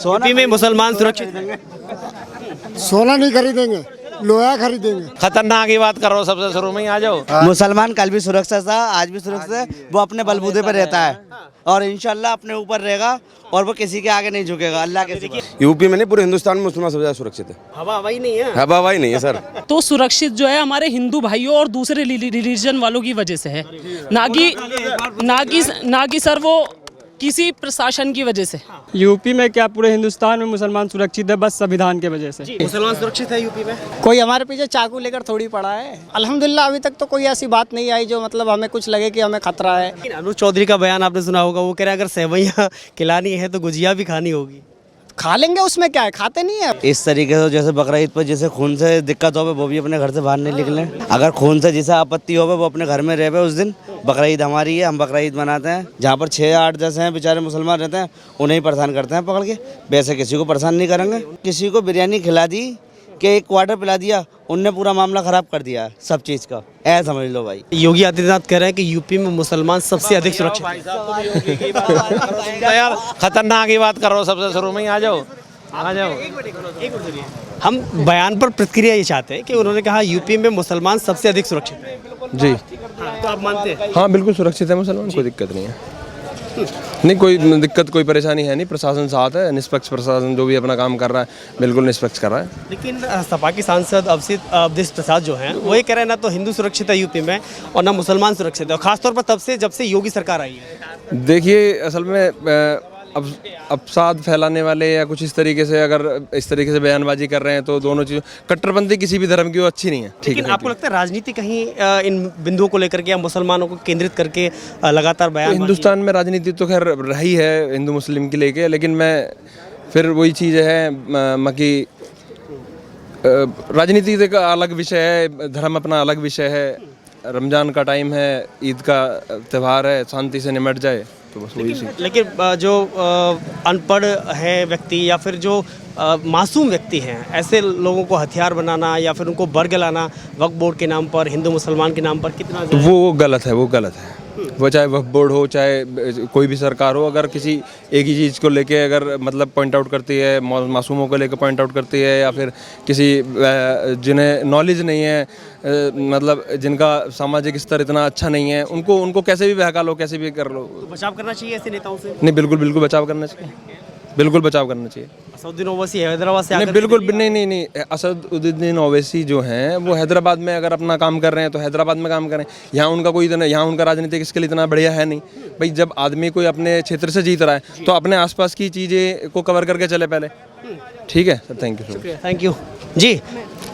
UP में मुसलमान सुरक्षित सोना नहीं खरीदेंगे, लोहा खरीदेंगे। खतरनाक की बात कर रहा हूँ, सबसे शुरू में ही आ जाओ। मुसलमान कल भी सुरक्षित था, आज भी सुरक्षित है। वो अपने बलबूते पर रहता है और इंशाल्लाह अपने ऊपर रहेगा और वो किसी के आगे नहीं झुकेगा, अल्लाह के सिवा। यूपी में नहीं, पूरे हिंदुस्तान में मुसलमान सबसे ज्यादा सुरक्षित है। हवा हवाई नहीं है, हवा हवाई नहीं है सर। तो सुरक्षित जो है हमारे हिंदू भाइयों और दूसरे रिलीजन वालों की वजह से है, ना कि सर वो किसी प्रशासन की वजह से। यूपी में क्या, पूरे हिंदुस्तान में मुसलमान सुरक्षित है, बस संविधान के वजह से। मुसलमान सुरक्षित है यूपी में। कोई हमारे पीछे चाकू लेकर थोड़ी पड़ा है। अल्हम्दुलिल्लाह अभी तक तो कोई ऐसी बात नहीं आई जो मतलब हमें कुछ लगे कि हमें खतरा है। अनुज चौधरी का बयान आपने सुना होगा, वो कह रहा है अगर सेवैयाँ खिलानी है तो गुजिया भी खानी होगी। खा लेंगे, उसमें क्या है, खाते नहीं है। इस तरीके से जैसे बकरा ईद पर जैसे खून से दिक्कत हो वो भी अपने घर से बाहर नहीं निकले। अगर खून से जिसे आपत्ति हो वो अपने घर में रहे। उस दिन बकरा ईद हमारी है, हम बकरा ईद मनाते हैं। जहाँ पर 6-8 10 हैं बेचारे मुसलमान रहते हैं, उन्हें ही परेशान करते हैं पकड़ के। वैसे किसी को परेशान नहीं करेंगे। किसी को बिरयानी खिला दी कि एक क्वार्टर पिला दिया, उनने पूरा मामला खराब कर दिया सब चीज़ का, ऐसा समझ लो भाई। योगी आदित्यनाथ कह रहे हैं कि यूपी में मुसलमान सबसे अधिक सुरक्षित है। यार खतरनाक की बात कर रहा हूँ, सबसे शुरू में ही आ जाओ। हम बयान पर प्रतिक्रिया ये चाहते हैं कि उन्होंने कहा यूपी में मुसलमान सबसे अधिक सुरक्षित है। जी तो आप मानते हैं? हाँ बिल्कुल सुरक्षित है मुसलमान, कोई दिक्कत नहीं है। नहीं कोई दिक्कत, कोई परेशानी है नहीं। प्रशासन साथ है, निष्पक्ष प्रशासन जो भी अपना काम कर रहा है बिल्कुल निष्पक्ष कर रहा है। लेकिन सपा के सांसद अवधेश प्रसाद जो हैं वो ये कह रहे हैं ना तो हिंदू सुरक्षित है यूपी में और ना मुसलमान सुरक्षित है, और खासतौर पर तब से जब से योगी सरकार आई है। देखिए असल में अब अफसाद फैलाने वाले या कुछ इस तरीके से अगर इस तरीके से बयानबाजी कर रहे हैं तो दोनों चीज़, कट्टरपंथी किसी भी धर्म की वो अच्छी नहीं है। ठीक है, आपको लगता है राजनीति कहीं इन बिंदुओं को लेकर के या मुसलमानों को केंद्रित करके लगातार बयान? तो हिंदुस्तान में राजनीति तो खैर रही है हिंदू मुस्लिम की लेके, लेकिन मैं फिर वही चीज़ है कि राजनीति एक अलग विषय है, धर्म अपना अलग विषय है। रमज़ान का टाइम है, ईद का त्यौहार है, शांति से निमट जाए तो बस वही चीज़। लेकिन जो अनपढ़ है व्यक्ति या फिर जो मासूम व्यक्ति हैं, ऐसे लोगों को हथियार बनाना या फिर उनको बर्ग लाना वक्फ बोर्ड के नाम पर, हिंदू मुसलमान के नाम पर, कितना तो वो गलत है, वो गलत है। वो चाहे वक्फ बोर्ड हो चाहे कोई भी सरकार हो, अगर किसी एक ही चीज़ को लेके अगर मतलब पॉइंट आउट करती है, मासूमों को लेकर पॉइंट आउट करती है, या फिर किसी जिन्हें नॉलेज नहीं है, मतलब जिनका सामाजिक स्तर इतना अच्छा नहीं है, उनको कैसे भी बहका लो, कैसे भी कर लो। तो बचाव करना चाहिए ऐसे नेताओं से? नहीं बिल्कुल बचाव करना चाहिए, बिल्कुल बचाव करना चाहिए। असदुद्दीन ओवैसी हैदराबाद से नहीं बिल्कुल नहीं। असदुद्दीन ओवैसी जो हैं वो हैदराबाद में अगर अपना काम कर रहे हैं तो हैदराबाद में काम करें। यहाँ उनका कोई इतना, यहाँ उनका राजनीतिक इसके लिए इतना बढ़िया है नहीं भाई। जब आदमी कोई अपने क्षेत्र से जीत रहा है तो अपने आसपास की चीज़ें को कवर करके चले पहले। ठीक है सर, थैंक यू जी।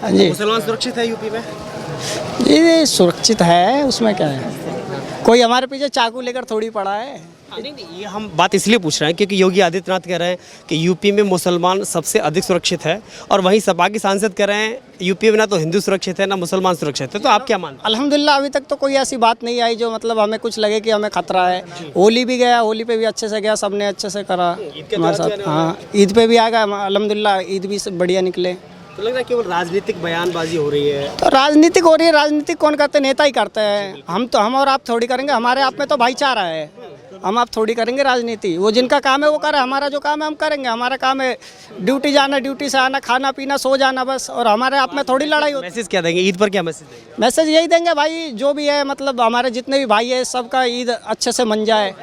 हाँ जी, मुसलमान सुरक्षित है यूपी में? जी सुरक्षित है, उसमें क्या है, कोई हमारे पीछे चाकू लेकर थोड़ी पड़ा है। नहीं, ये हम बात इसलिए पूछ रहे हैं क्योंकि योगी आदित्यनाथ कह रहे हैं कि यूपी में मुसलमान सबसे अधिक सुरक्षित है, और वहीं सपा के सांसद कह रहे हैं यूपी में ना तो हिंदू सुरक्षित है ना मुसलमान सुरक्षित है। तो आप क्या मानते हैं? अल्हम्दुलिल्लाह अभी तक तो कोई ऐसी बात नहीं आई जो मतलब हमें कुछ लगे कि हमें खतरा है। होली भी गया, होली पे भी अच्छे से गया, सबने अच्छे से करा हमारे साथ। हाँ ईद पे भी आ गया, अल्हम्दुलिल्लाह ईद भी बढ़िया निकले। तो लग रहा है केवल राजनीतिक बयानबाजी हो रही है? तो राजनीतिक हो रही है, राजनीतिक कौन करते हैं, नेता ही करते हैं। हम और आप थोड़ी करेंगे, हमारे आप में तो भाईचारा है, हम आप थोड़ी करेंगे राजनीति। वो जिनका काम है वो करे, हमारा जो काम है हम करेंगे। हमारा काम है ड्यूटी जाना, ड्यूटी से आना, खाना पीना, सो जाना बस, और हमारे आप में थोड़ी लड़ाई होती है। मैसेज क्या देंगे ईद पर, क्या मैसेज देंगे? मैसेज यही देंगे भाई, जो भी है मतलब हमारे जितने भी भाई है सबका ईद अच्छे से मन जाए,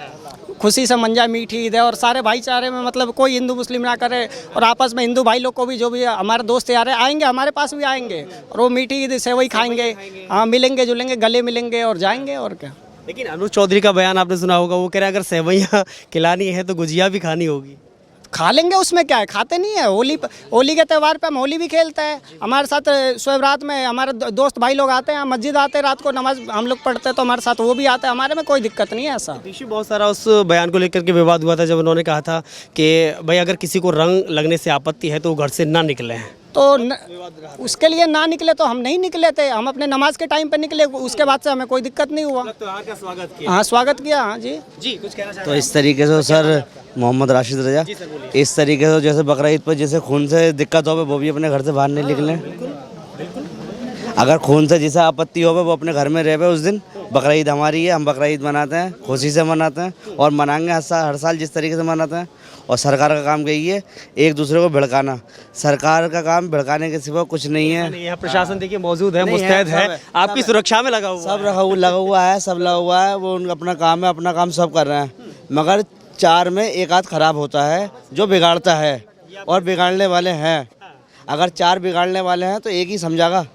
खुशी से मन जाए, मीठी ईद है, और सारे भाईचारे में मतलब कोई हिंदू मुस्लिम ना करे, और आपस में हिंदू भाई लोग को भी जो भी हमारे दोस्त यार आएंगे हमारे पास भी आएंगे, और वो मीठी ईद सेवई खाएंगे, हाँ मिलेंगे जुलेंगे, गले मिलेंगे और जाएंगे, और क्या। लेकिन अनुज चौधरी का बयान आपने सुना होगा, वो कह रहे हैं अगर सेवैयाँ खिलानी है तो गुजिया भी खानी होगी। खा लेंगे, उसमें क्या है, खाते नहीं है। होली के त्यौहार पे हम होली भी खेलते हैं। हमारे साथ शब रात में हमारे दोस्त भाई लोग आते हैं, मस्जिद आते हैं, रात को नमाज हम लोग पढ़ते हैं तो हमारे साथ वो भी आते हैं, हमारे में कोई दिक्कत नहीं है ऐसा। इशू बहुत सारा उस बयान को लेकर के विवाद हुआ था जब उन्होंने कहा था कि भाई अगर किसी को रंग लगने से आपत्ति है तो वो घर से ना निकले हैं। तो उसके लिए ना निकले तो हम नहीं निकले थे, हम अपने नमाज के टाइम पे निकले, उसके बाद से हमें कोई दिक्कत नहीं हुआ। स्वागत किया? हाँ स्वागत किया। हाँ जी कुछ कहना चाहते तो इस तरीके से सर, मोहम्मद राशिद रजा, इस तरीके से जैसे बकरा ईद पर जैसे खून से दिक्कत हो वो भी अपने घर से बाहर नहीं निकले। अगर खून से जिसे आपत्ति हो वो अपने घर में रहे। उस दिन बकरा ईद हमारी है, हम बकरा ईद मनाते हैं, खुशी से मनाते हैं और मनाएंगे हर साल जिस तरीके से मनाते हैं। और सरकार का काम यही है, एक दूसरे को भड़काना। सरकार का काम भड़काने के सिवा कुछ नहीं है। यहाँ प्रशासन देखिए मौजूद है, मुस्तैद है, आपकी सुरक्षा में लगा हुआ सब लगा हुआ है, सब लगा हुआ है। वो उनका अपना काम है, अपना काम सब कर रहे हैं। मगर 4 में एक आध खराब होता है जो बिगाड़ता है, और बिगाड़ने वाले हैं। अगर 4 बिगाड़ने वाले हैं तो एक ही समझागा,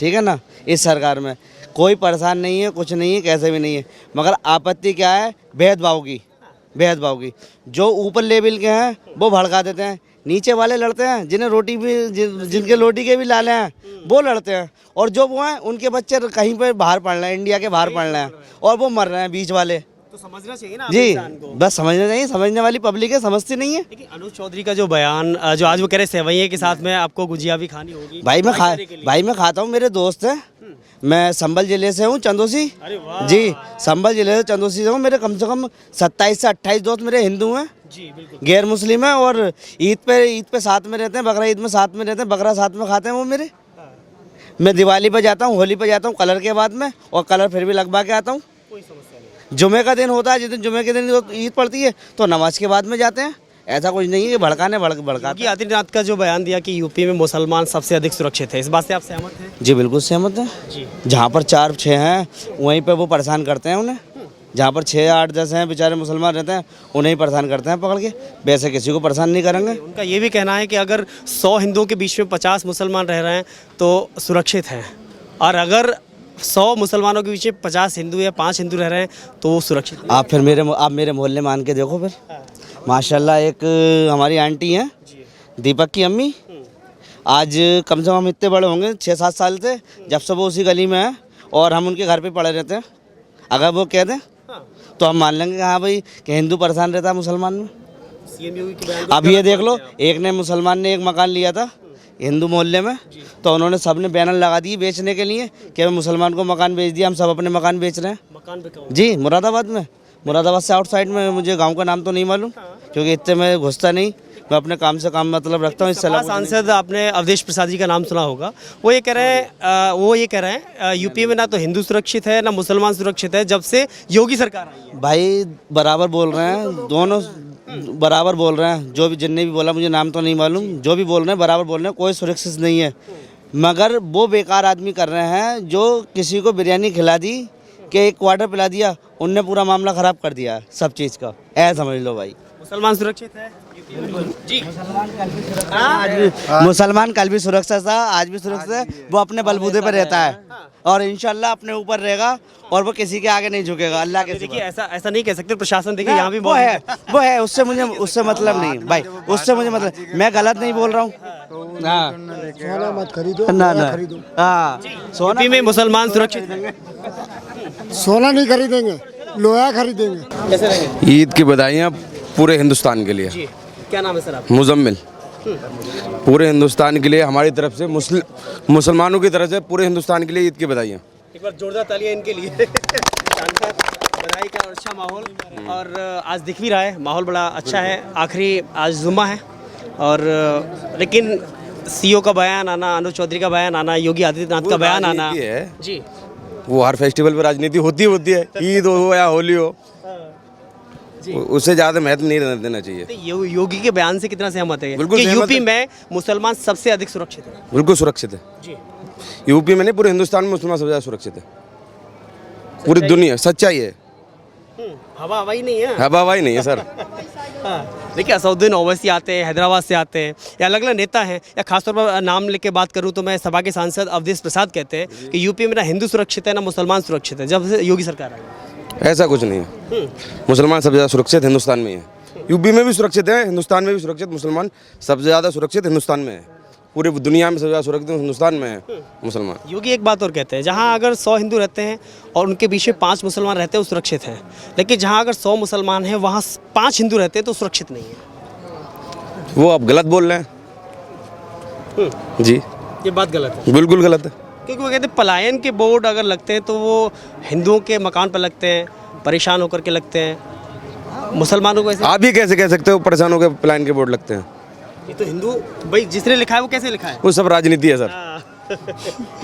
ठीक है ना। इस सरकार में कोई परेशान नहीं है, कुछ नहीं है, कैसे भी नहीं है। मगर आपत्ति क्या है? भेदभाव की। जो ऊपर लेवल के हैं वो भड़का देते हैं, नीचे वाले लड़ते हैं। जिन्हें रोटी भी जिनके रोटी के भी लाले हैं वो लड़ते हैं, और जो वो हैं उनके बच्चे कहीं पर बाहर पढ़ रहे हैं, इंडिया के बाहर पढ़ रहे हैं, और वो मर रहे हैं बीच वाले। तो समझना चाहिए ना जी, बस समझना चाहिए। समझने वाली पब्लिक है, समझती नहीं है। लेकिन अनुज चौधरी का जो बयान, जो आज वो कह रहे सेवइये के साथ में आपको गुजिया भी खानी होगी। भाई मैं खाता हूँ, मेरे दोस्त हैं। मैं संभल जिले से हूँ, चंदोसी। जी, संभल जिले से चंदोसी से हूँ। मेरे कम से कम 27 से 28 दोस्त मेरे हिंदू हैं, जी बिल्कुल, गैर मुस्लिम हैं। और ईद पे साथ में रहते हैं, बकरा ईद में साथ में रहते हैं, बकरा साथ में खाते हैं वो मेरे। मैं दिवाली पे जाता हूँ, होली पे जाता हूँ कलर के बाद में, और कलर फिर भी लगवा के आता हूँ। जुमे का दिन होता है, जिस दिन जुमे के दिन ईद पड़ती है तो नमाज के बाद में जाते हैं। ऐसा कुछ नहीं है कि भड़काते। योगी आदित्यनाथ का जो बयान दिया कि यूपी में मुसलमान सबसे अधिक सुरक्षित है, इस बात से आप सहमत हैं? जी बिल्कुल सहमत हैं। जी, जहाँ पर 4-6 हैं वहीं पे वो परेशान करते हैं उन्हें। जहाँ पर 6-8-10 हैं बेचारे मुसलमान रहते हैं, उन्हें ही परेशान करते हैं पकड़ के। वैसे किसी को परेशान नहीं करेंगे। उनका ये भी कहना है कि अगर 100 हिंदुओं के बीच में 50 मुसलमान रह रहे हैं तो सुरक्षित हैं, और अगर 100 मुसलमानों के बीच में 50 हिंदू या 5 हिंदू रह रहे हैं तो वो सुरक्षित नहीं। आप मेरे मोहल्ले में आन के देखो फिर। माशाल्लाह, एक हमारी आंटी हैं, दीपक की अम्मी। आज कम से कम इतने बड़े होंगे 6-7 साल से, जब से वो उसी गली में है, और हम उनके घर पे पड़े रहते हैं। अगर वो कह दें तो हम मान लेंगे कि हाँ भाई कि हिंदू परेशान रहता है मुसलमान में। अब ये देख लो, एक ने मुसलमान ने एक मकान लिया था हिंदू मोहल्ले में, तो उन्होंने सबने बैनर लगा दिए बेचने के लिए कि मैं मुसलमान को मकान बेच दिया, हम सब अपने मकान बेच रहे हैं। मकान पे कौन? जी, मुरादाबाद से आउटसाइड में। मुझे गांव का नाम तो नहीं मालूम, क्योंकि इतने में घुसता नहीं। मैं अपने काम से काम मतलब रखता हूँ। इससे सांसद आपने अवधेश प्रसाद जी का नाम सुना होगा। वो ये कह रहे हैं यूपी में ना तो हिंदू सुरक्षित है ना मुसलमान सुरक्षित है जब से योगी सरकार आई है। भाई बराबर बोल रहे हैं, दोनों बराबर बोल रहे हैं। जो भी जिनने भी बोला, मुझे नाम तो नहीं मालूम, जो भी बोल रहे हैं बराबर बोल रहे हैं। कोई सुरक्षित नहीं है, मगर वो बेकार आदमी कर रहे हैं जो किसी को बिरयानी खिला दी कि एक क्वार्टर पिला दिया, उनने पूरा मामला ख़राब कर दिया सब चीज़ का। ऐसा समझ लो भाई। मुसलमान सुरक्षित है जी। मुसलमान कल भी सुरक्षित था, आज भी सुरक्षित है। वो अपने बलबूते पर रहता है, और इंशाल्लाह अपने ऊपर रहेगा, और वो किसी के आगे नहीं झुकेगा अल्लाह के। देखिए ऐसा नहीं कह सकते, प्रशासन देखिए यहाँ भी वो है उससे मतलब नहीं भाई, उससे मुझे मतलब, मैं गलत नहीं बोल रहा हूँ। सोना मत खरीदो, ना खरीदो। हाँ, यूपी में मुसलमान सुरक्षित है। सोना नहीं खरीदेंगे, लोहा खरीदेंगे। कैसे रहेंगे? ईद की बधाइयाँ पूरे हिंदुस्तान के लिए। जी, क्या नाम है सर आपका? मुजम्मिल। पूरे हिंदुस्तान के लिए हमारी तरफ से, मुसलमानों की तरफ से पूरे हिंदुस्तान के लिए ईद की बधाइयाँ। एक बार जोरदार तालियां इनके लिए। शानदार बधाई का अच्छा माहौल, और आज दिख भी रहा है माहौल बड़ा अच्छा है। आखिरी आज जुम्मा है, और लेकिन सीओ का बयान आना, अनुज चौधरी का बयान आना, योगी आदित्यनाथ का बयान आना है जी, वो हर फेस्टिवल पर राजनीति होती है। ईद हो या होली हो, उससे ज़्यादा महत्व नहीं देना चाहिए। तो योगी के बयान से कितना सहमत है बिल्कुल कि सहमत यूपी है। में मुसलमान सबसे अधिक सुरक्षित है? बिल्कुल सुरक्षित है जी, यूपी में नहीं, पूरे हिंदुस्तान में मुसलमान सबसे ज़्यादा सुरक्षित है। पूरी दुनिया सच्चाई है, हवाई नहीं है। हवाई नहीं है सर। देखिए असदुद्दीन ओवैसी आते हैं, हैदराबाद से आते हैं, या अलग अलग नेता हैं, या खासतौर पर नाम लेके बात करूं तो मैं सपा के सांसद अवधेश प्रसाद कहते हैं कि यूपी में ना हिंदू सुरक्षित है ना मुसलमान सुरक्षित है जब से योगी सरकार आई है। ऐसा कुछ नहीं है, मुसलमान सबसे ज़्यादा सुरक्षित हिंदुस्तान में है। यूपी में भी सुरक्षित है, हिंदुस्तान में भी सुरक्षित। मुसलमान सबसे ज़्यादा सुरक्षित हिंदुस्तान में है, पूरी दुनिया में सबसे ज़्यादा सुरक्षित हिंदुस्तान में है मुसलमान। योगी एक बात और कहते हैं, जहां अगर 100 हिंदू रहते हैं और उनके बीच में 5 मुसलमान रहते हैं वो सुरक्षित हैं, लेकिन जहां अगर 100 मुसलमान हैं वहां 5 हिंदू रहते हैं तो सुरक्षित नहीं है। वो आप गलत बोल रहे हैं जी, ये बात गलत है, बिल्कुल गलत है। क्योंकि वो कहते हैं पलायन के बोर्ड अगर लगते हैं तो वो हिंदुओं के मकान पर लगते हैं, परेशान होकर के लगते हैं। मुसलमानों को ऐसे आप ही कैसे कह सकते हो परेशान होकर प्लान के बोर्ड लगते हैं? ये तो हिंदू भाई जिसने लिखा है वो कैसे लिखा है? वो सब राजनीति है सर।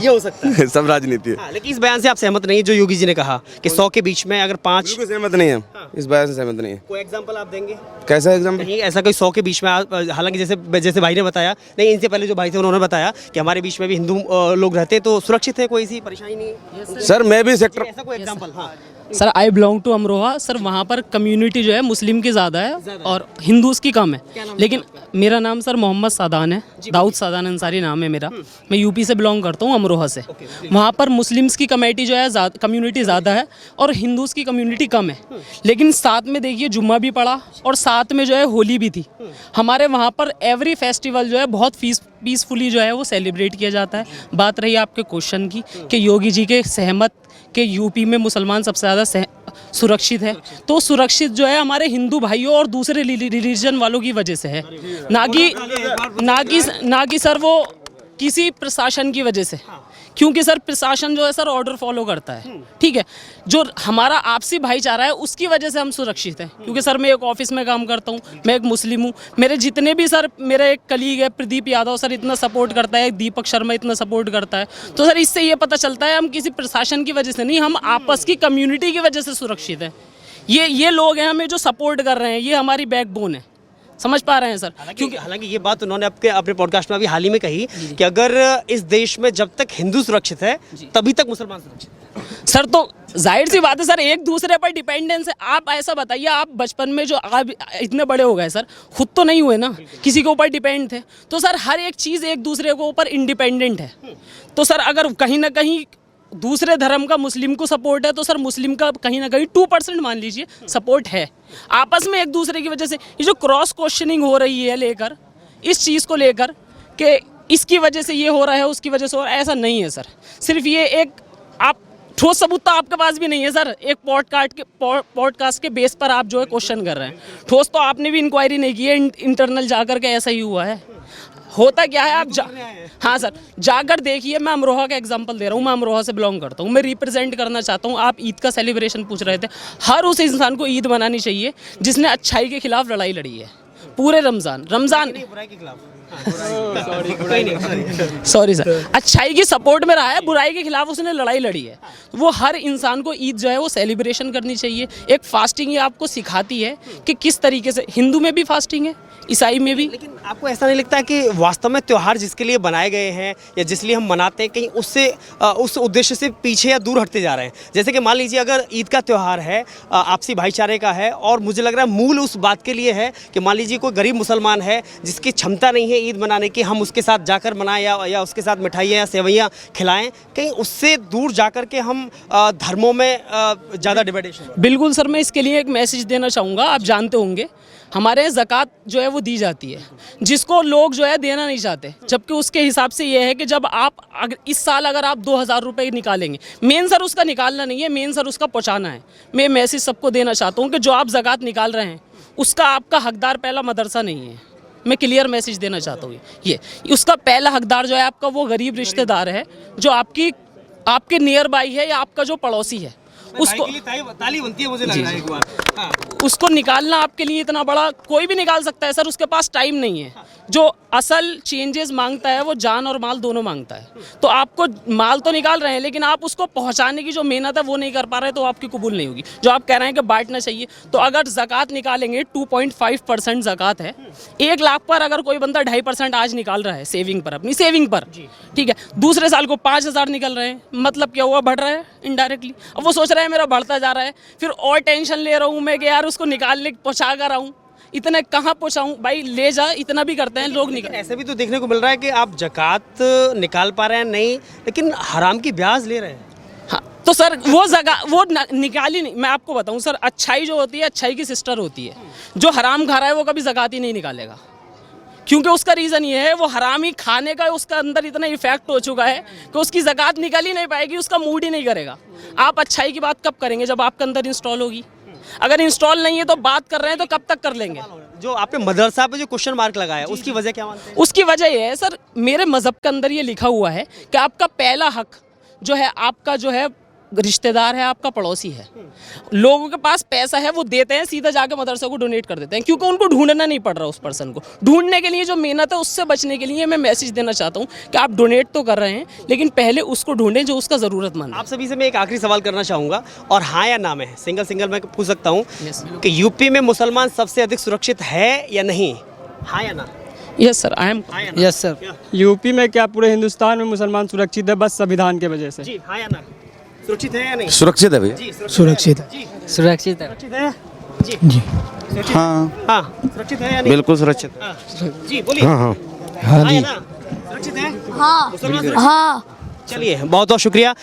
ये हो सकता है। सब राजनीति है। हाँ, लेकिन इस बयान से आप सहमत नहीं है जो योगी जी ने कहा कि 100 के बीच में अगर 5 बिल्कुल सहमत नहीं है, इस बात से सहमत नहीं है। कोई एग्जांपल आप देंगे कैसा एग्जाम्पल? कहीं ऐसा कोई 100 के बीच में हालांकि जैसे भाई ने बताया, नहीं इनसे पहले जो भाई थे उन्होंने बताया कि हमारे बीच में भी हिंदू लोग रहते हैं तो सुरक्षित है, कोई ऐसी परेशानी नहीं है। सर मैं भी सेक्टर ऐसा कोई एग्जांपल? हाँ sir I belong to Amroha sir, वहाँ पर कम्युनिटी जो है मुस्लिम की ज़्यादा है और हिंदूज़ की कम है। लेकिन मेरा नाम सर मोहम्मद सादान है, दाऊद सादान अंसारी नाम है मेरा। मैं यूपी से बिलोंग करता हूँ, अमरोहा से। वहाँ पर मुस्लिम्स की कमेटी जो है कम्युनिटी ज़्यादा है और हिंदूज़ की कम्युनिटी कम है। लेकिन साथ में देखिए जुम्मा भी पड़ा और साथ में जो है होली भी थी। हमारे वहाँ पर एवरी फेस्टिवल जो है बहुत पीसफुली जो है वो सेलिब्रेट किया जाता है। बात रही आपके क्वेश्चन की कि योगी जी के सहमत कि यूपी में मुसलमान सबसे ज़्यादा सुरक्षित है, तो सुरक्षित जो है हमारे हिंदू भाइयों और दूसरे रिलीजन वालों की वजह से है, ना कि सर वो किसी प्रशासन की वजह से। क्योंकि सर प्रशासन जो है सर ऑर्डर फॉलो करता है, ठीक है। जो हमारा आपसी भाईचारा है उसकी वजह से हम सुरक्षित हैं। क्योंकि सर मैं एक ऑफिस में काम करता हूँ, मैं एक मुस्लिम हूँ, मेरे जितने भी सर मेरा एक कलीग है प्रदीप यादव सर इतना सपोर्ट करता है, दीपक शर्मा इतना सपोर्ट करता है। तो सर इससे ये पता चलता है हम किसी प्रशासन की वजह से नहीं, हम आपस की कम्युनिटी की वजह से सुरक्षित हैं। ये लोग हैं हमें जो सपोर्ट कर रहे हैं, ये हमारी बैकबोन है। समझ पा रहे हैं सर? क्योंकि हालांकि ये बात उन्होंने अपने पॉडकास्ट में अभी हाल ही में कही कि अगर इस देश में जब तक हिंदू सुरक्षित है तभी तक मुसलमान सुरक्षित है। सर तो जाहिर सी बात है सर, एक दूसरे पर डिपेंडेंस है। आप ऐसा बताइए, आप बचपन में जो आप इतने बड़े हो गए सर, खुद तो नहीं हुए ना, किसी के ऊपर डिपेंड थे। तो सर हर एक चीज़ एक दूसरे के ऊपर इंडिपेंडेंट है। तो सर अगर कहीं ना कहीं दूसरे धर्म का मुस्लिम को सपोर्ट है तो सर मुस्लिम का कहीं ना कहीं 2% मान लीजिए सपोर्ट है। आपस में एक दूसरे की वजह से ये जो क्रॉस क्वेश्चनिंग हो रही है लेकर इस चीज़ को लेकर कि इसकी वजह से ये हो रहा है उसकी वजह से हो रहा है, ऐसा नहीं है सर। सिर्फ ये एक आप ठोस सबूत तो आपके पास भी नहीं है सर। एक पॉडकास्ट के बेस पर आप जो है क्वेश्चन कर रहे हैं, ठोस तो आपने भी इंक्वायरी नहीं की है इंटरनल जाकर के, ऐसा ही हुआ है। होता क्या है आप हाँ सर जाकर देखिए। मैं अमरोहा का एग्जांपल दे रहा हूँ, मैं अमरोहा से बिलोंग करता हूँ, मैं रिप्रेजेंट करना चाहता हूँ। आप ईद का सेलिब्रेशन पूछ रहे थे, हर उस इंसान को ईद मनानी चाहिए जिसने अच्छाई के खिलाफ लड़ाई लड़ी है। पूरे रमज़ान बुराई के खिलाफ सॉरी सर, अच्छाई की सपोर्ट में रहा है, बुराई के खिलाफ उसने लड़ाई लड़ी है। वो हर इंसान को ईद जो है वो सेलिब्रेशन करनी चाहिए। एक फास्टिंग ये आपको सिखाती है कि किस तरीके से, हिंदू में भी फास्टिंग है, ईसाई में भी। लेकिन आपको ऐसा नहीं लगता कि वास्तव में त्यौहार जिसके लिए बनाए गए हैं या जिस लिए हम मनाते हैं कहीं उससे उस उद्देश्य से पीछे या दूर हटते जा रहे हैं? जैसे कि मान लीजिए अगर ईद का त्यौहार है, आपसी भाईचारे का है, और मुझे लग रहा है मूल उस बात के लिए है कि मान लीजिए कोई गरीब मुसलमान है जिसकी क्षमता नहीं है ईद मनाने की, हम उसके साथ जाकर मनाएं या उसके साथ मिठाइयाँ या सेवैयाँ खिलाएं, कहीं उससे दूर जाकर के हम धर्मों में ज़्यादा डिवाइडेशन। बिल्कुल सर, मैं इसके लिए एक मैसेज देना चाहूँगा। आप जानते होंगे हमारे ज़कात जो है वो दी जाती है जिसको लोग जो है देना नहीं चाहते, जबकि उसके हिसाब से ये है कि जब आप अगर इस साल अगर आप 2000 रुपये निकालेंगे, मेन सर उसका निकालना नहीं है, मेन सर उसका पहुंचाना है। मैं मैसेज सबको देना चाहता हूँ कि जो आप ज़कात निकाल रहे हैं उसका आपका हकदार पहला मदरसा नहीं है। मैं क्लियर मैसेज देना चाहता हूँ ये उसका पहला हकदार जो है आपका वो गरीब रिश्तेदार है जो आपके नियर बाई है या आपका जो पड़ोसी है। उसको ताली बनती है मुझे लग रहा है एक बार। हाँ। उसको निकालना आपके लिए इतना बड़ा कोई भी निकाल सकता है सर, उसके पास टाइम नहीं है। जो असल चेंजेस मांगता है वो जान और माल दोनों मांगता है। तो आपको माल तो निकाल रहे हैं लेकिन आप उसको पहुंचाने की जो मेहनत है वो नहीं कर पा रहे, तो आपकी कबूल नहीं होगी। जो आप कह रहे हैं कि बांटना चाहिए, तो अगर ज़कात निकालेंगे 2.5% ज़कात है, 1 लाख पर अगर कोई बंदा 2.5% आज निकाल रहा है सेविंग पर, अपनी सेविंग पर, ठीक है, दूसरे साल को 5000 निकल रहे हैं, मतलब क्या हुआ, बढ़ रहा है इनडायरेक्टली। अब वो सोच रहे हैं मेरा बढ़ता जा रहा है, फिर और टेंशन ले रहा हूँ मैं कि यार उसको निकालने पहुँचा कर आऊँ, इतने कहाँ पहुँचाऊँ भाई, ले जा, इतना भी करते हैं लोग। निकल ऐसे भी तो देखने को मिल रहा है कि आप ज़कात निकाल पा रहे हैं नहीं, लेकिन हराम की ब्याज ले रहे हैं। हाँ, तो सर वो निकाली नहीं। मैं आपको बताऊँ सर, अच्छाई जो होती है अच्छाई की सिस्टर होती है। जो हराम खा रहा है वो कभी ज़कात ही नहीं निकालेगा, क्योंकि उसका रीज़न ये है वो हराम ही खाने का उसका अंदर इतना इफेक्ट हो चुका है कि उसकी ज़कात निकल ही नहीं पाएगी, उसका मूड ही नहीं करेगा। आप अच्छाई की बात कब करेंगे? जब आपके अंदर इंस्टॉल होगी। अगर इंस्टॉल नहीं है तो बात कर रहे हैं तो कब तक कर लेंगे? जो आपने मदरसा पे जो क्वेश्चन मार्क लगाया उसकी वजह क्या मानते हैं? उसकी वजह यह है सर, मेरे मज़हब के अंदर ये लिखा हुआ है कि आपका पहला हक जो है आपका जो है रिश्तेदार है, आपका पड़ोसी है। लोगों के पास पैसा है, वो देते हैं, सीधा जाके मदरसे को डोनेट कर देते हैं, क्योंकि उनको ढूंढना नहीं पड़ रहा। उस पर्सन को ढूंढने के लिए जो मेहनत है, उससे बचने के लिए मैं मैसेज देना चाहता हूँ कि आप डोनेट तो कर रहे हैं, लेकिन पहले उसको ढूंढें जो उसका ज़रूरतमंद है। आप सभी से मैं एक आखिरी सवाल करना चाहूँगा, और हाँ या ना में सिंगल मैं पूछ सकता हूँ कि यूपी में मुसलमान सबसे अधिक सुरक्षित है या नहीं? हाँ या ना? Yes sir, I am yes sir. UP में क्या पूरे हिंदुस्तान में मुसलमान सुरक्षित है, बस संविधान के वजह से। जी हाँ या ना? सुरक्षित है या नहीं? सुरक्षित है भैया। जी सुरक्षित है। जी सुरक्षित है। सुरक्षित है। जी जी सुरक्षित? हाँ सुरक्षित है या नहीं? बिल्कुल सुरक्षित। हाँ, जी बोलिए। हाँ हाँ या जी ना? सुरक्षित है? हाँ मुसलमान सुरक्षित? हाँ चलिए, बहुत बहुत शुक्रिया।